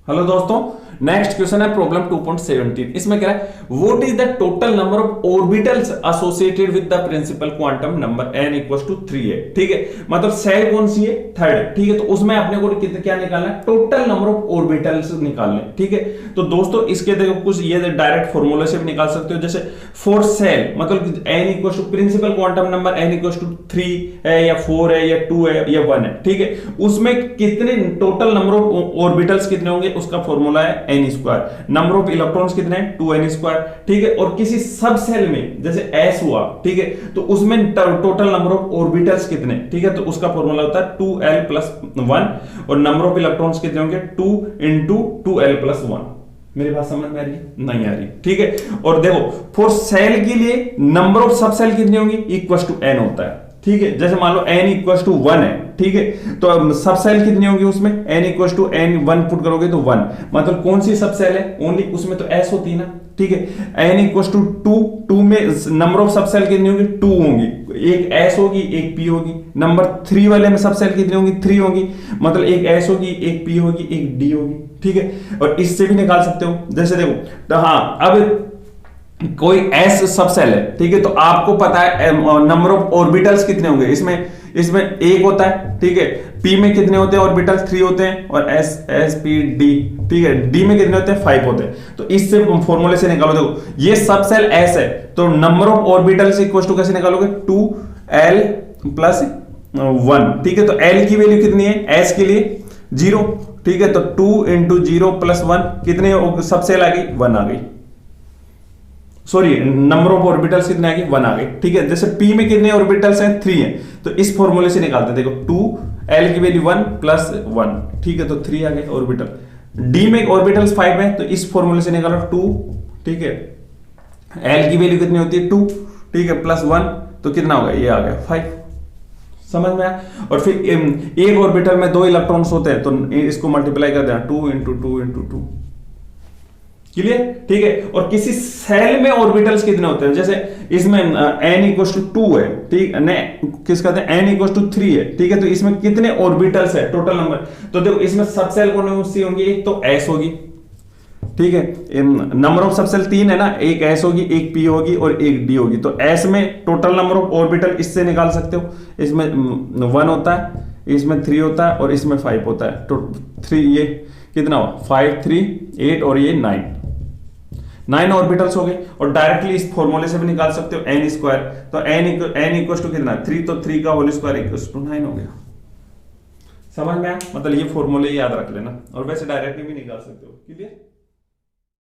Hello दोस्तों, next question है problem 2.17। इसमें कह रहा है what is the total number of orbitals associated with the principal quantum number n equals to 3 है। ठीक है, मतलब सेल कौन सी है? थर्ड है। ठीक है, तो उसमें अपने को कितने क्या निकालना है? टोटल नंबर ऑफ ऑर्बिटल्स निकालने। ठीक है, तो दोस्तों इसके देखो कुछ ये डायरेक्ट फॉर्मूले से भी निकाल सकते हो। जैसे फॉर सेल मतलब n equals to principal quantum number n equals to 3 है या 4 है या 2 है या 1 है। ठीक है, उसमें कितने टोटल नंबर ऑफ ऑर्बिटल्स कितने होंगे उसका फॉर्मूला है n square. Number of electrons कितने हैं? 2n square. ठीक है, और किसी सब सेल में जैसे s हुआ, ठीक है, तो उसमें टोटल नंबर ऑफ ऑर्बिटल्स कितने? ठीक है, तो उसका फॉर्मूला होता है 2l प्लस 1 और नंबर ऑफ इलेक्ट्रॉन्स कितने होंगे? 2 इंटू 2l प्लस 1। मेरी बात समझ में आ रही है? नहीं आ रही। ठीक है, और देखो फॉर सेल के लिए नंबर ऑफ सब सेल कितनी होंगी? इक्वल टू n होता है। ठीक है, जैसे मान लो n इक्वल टू 1 है। ठीक है, तो सब सेल कितनी होंगी उसमें? n equal to n 1 put करोगे तो 1, मतलब कौन सी सब सेल है? ओनली उसमें तो s होती है ना। ठीक है, n इक्वल टू 2 में नंबर ऑफ सब सेल कितनी होंगी? 2 होंगी, एक s होगी एक p होगी। नंबर 3 वाले में सब सेल कितनी होंगी? 3 होगी, मतलब एक s होगी एक p होगी एक d होगी। ठीक है, और इससे भी निकाल सकते हो। जैसे देखो तो हाँ, अब कोई s सब सेल है, ठीक है, तो आपको पता है नंबर ऑफ ऑर्बिटल्स कितने होंगे। इसमें एक होता है। ठीक है, p में कितने होते हैं ऑर्बिटल्स? 3 होते हैं, और s p d, ठीक है, d में कितने होते हैं? 5 होते हैं। तो इससे फॉर्मूले से निकालो। देखो ये सब सेल s है, तो number of orbitals equal to कैसे निकालोगे? 2l plus 1। ठीक है, तो l की वैल्यू कितनी है s के लिए? 0। ठीक है, तो 2 इंटू 0 प्लस 1 कितने सब सेल आ गई? 1 आ गई। सॉरी, नंबर ऑफ ऑर्बिटल्स कितने आ गए? 1 आ गए। ठीक है, जैसे p में कितने ऑर्बिटल्स हैं? 3 हैं, तो इस फॉर्मूले से निकालते हैं। देखो 2l की वैल्यू 1 प्लस 1, ठीक है, तो 3 आ गए ऑर्बिटल। d में ऑर्बिटल्स 5 है, तो इस फॉर्मूले से निकालो 2। ठीक है, l की वैल्यू कितनी होती है? 2, ठीक है, प्लस 1, तो कितना होगा? ये आ गया 5। समझ में आया? और फिर एक ऑर्बिटल में 2 इलेक्ट्रॉन्स होते हैं, तो इसको मल्टीप्लाई कर देना 2 इंटू 2 इंटू 2। क्लियर? ठीक है, और किसी सेल में ऑर्बिटल्स कितने होते हैं? जैसे इसमें n इक्वल टू 2 है, ठीक है, किस कहते हैं? n इक्वल टू 3 है। ठीक है, तो इसमें कितने ऑर्बिटल्स है टोटल नंबर? तो देखो इसमें सब सेल कौन सी होंगी? एक तो s होगी, ठीक है, नंबर ऑफ सब सेल 3 है ना, एक s होगी एक p होगी और एक d होगी। तो s में टोटल नंबर ऑफ ऑर्बिटल इससे निकाल सकते हो। इसमें 1 होता है, इसमें 3 होता है और इसमें 5 होता है। तो 3 ये कितना हुआ? 5 3 8 और ये 9 ऑर्बिटल्स हो गए। और डायरेक्टली इस फॉर्मूले से भी निकाल सकते हो n स्क्वायर। तो n इक्वल टू कितना? 3, तो 3 का होल स्क्वायर इक्वल टू 9 हो गया। समझ में आया? मतलब ये फॉर्मूले याद रख लेना, और वैसे डायरेक्टली भी निकाल सकते हो। क्लियर?